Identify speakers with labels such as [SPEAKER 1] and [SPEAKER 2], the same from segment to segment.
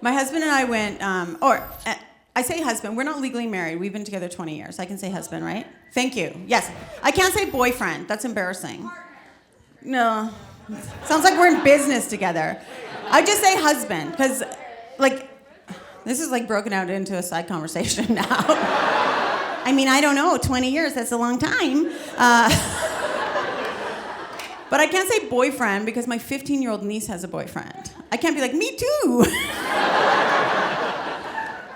[SPEAKER 1] My husband and I went, I say husband, we're not legally married. We've been together 20 years. I can say husband, right? Thank you. Yes. I can't say boyfriend. That's embarrassing. No. Sounds like we're in business together. I just say husband, because, this is broken out into a side conversation now. I mean, I don't know, 20 years, that's a long time. But I can't say boyfriend because my 15-year-old niece has a boyfriend. I can't be like, me too.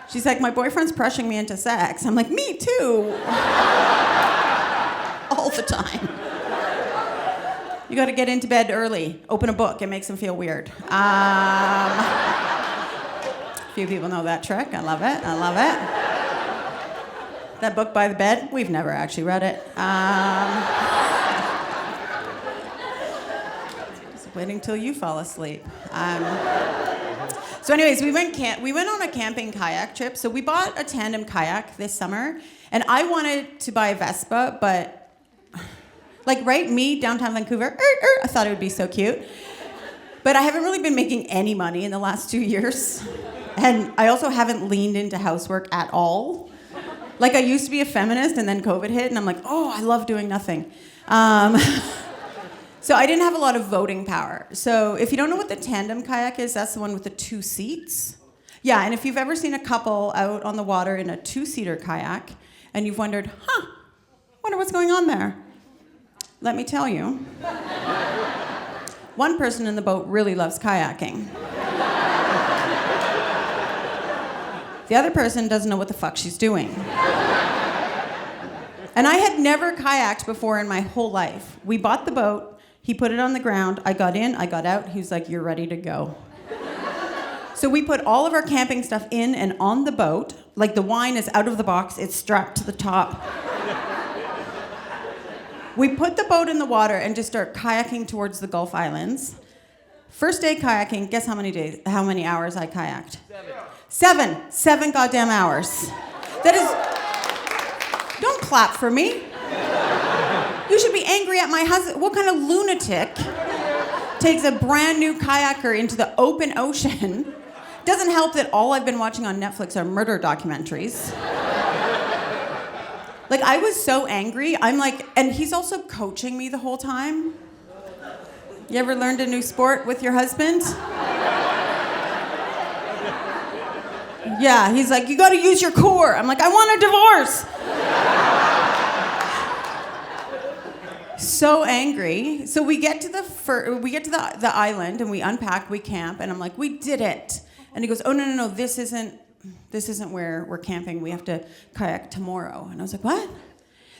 [SPEAKER 1] She's like, my boyfriend's pressuring me into sex. I'm like, me too. All the time. You got to get into bed early. Open a book. It makes them feel weird. Few people know that trick. I love it. That book by the bed, we've never actually read it. Just waiting till you fall asleep. So anyways, we went on a camping kayak trip. So we bought a tandem kayak this summer, and I wanted to buy a Vespa, but me, downtown Vancouver, I thought it would be so cute. But I haven't really been making any money in the last 2 years. And I also haven't leaned into housework at all. I used to be a feminist, and then COVID hit, and I'm like, oh, I love doing nothing. So I didn't have a lot of voting power. So if you don't know what the tandem kayak is, that's the one with the 2 seats. Yeah, and if you've ever seen a couple out on the water in a 2-seater kayak, and you've wondered, wonder what's going on there. Let me tell you. One person in the boat really loves kayaking. The other person doesn't know what the fuck she's doing. And I had never kayaked before in my whole life. We bought the boat, he put it on the ground, I got in, I got out, he was like, you're ready to go. So we put all of our camping stuff in and on the boat, the wine is out of the box, it's strapped to the top. We put the boat in the water and just start kayaking towards the Gulf Islands. First day kayaking, guess how many hours I kayaked? 7 goddamn hours. That is, don't clap for me. You should be angry at my husband. What kind of lunatic takes a brand new kayaker into the open ocean? Doesn't help that all I've been watching on Netflix are murder documentaries. I was so angry. And he's also coaching me the whole time. You ever learned a new sport with your husband? Yeah, he's like, you gotta use your core. I'm like, I want a divorce. So angry. So we get to the island and we unpack, we camp, and I'm like, we did it. And he goes, oh no, this isn't where we're camping. We have to kayak tomorrow. And I was like, what?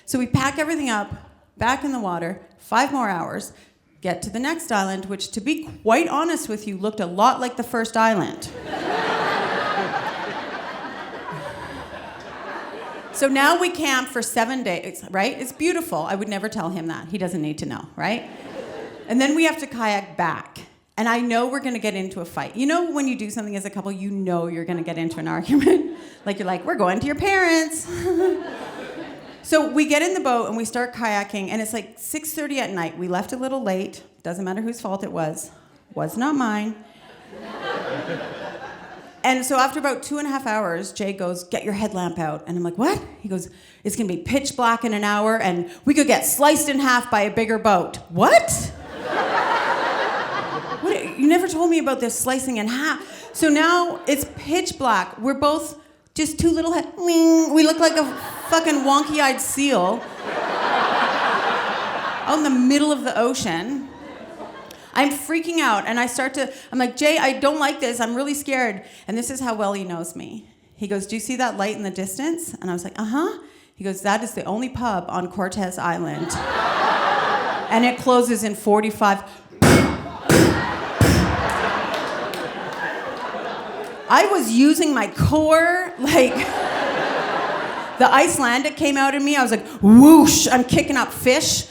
[SPEAKER 1] So we pack everything up, back in the water, 5 more hours, get to the next island, which, to be quite honest with you, looked a lot like the first island. So now we camp for 7 days, right? It's beautiful. I would never tell him that. He doesn't need to know, right? And then we have to kayak back. And I know we're going to get into a fight. You know when you do something as a couple, you know you're going to get into an argument? You're like, we're going to your parents. So we get in the boat and we start kayaking, and it's 6:30 at night. We left a little late. Doesn't matter whose fault it was. Was not mine. And so after about 2.5 hours, Jay goes, get your headlamp out. And I'm like, what? He goes, it's going to be pitch black in an hour, and we could get sliced in half by a bigger boat. What? You never told me about this slicing in half. So now it's pitch black. We're both just two little we look like a fucking wonky-eyed seal out in the middle of the ocean. I'm freaking out, and I'm like, Jay, I don't like this. I'm really scared. And this is how well he knows me. He goes, do you see that light in the distance? And I was like, uh-huh. He goes, that is the only pub on Cortez Island. And it closes in 45... I was using my core, the Icelandic came out in me. I was like, whoosh, I'm kicking up fish.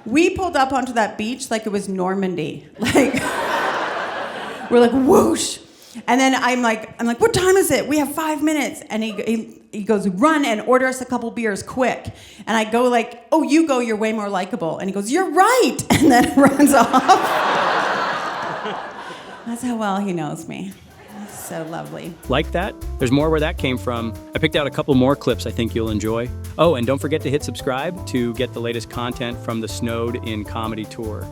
[SPEAKER 1] We pulled up onto that beach like it was Normandy. We're like, whoosh. And then I'm like, what time is it? We have 5 minutes. And he goes, run and order us a couple beers quick. And I go oh, you go, you're way more likable. And he goes, you're right. And then runs off. That's how well he knows me. That's so lovely.
[SPEAKER 2] Like that? There's more where that came from. I picked out a couple more clips I think you'll enjoy. Oh, and don't forget to hit subscribe to get the latest content from the Snowed in Comedy Tour.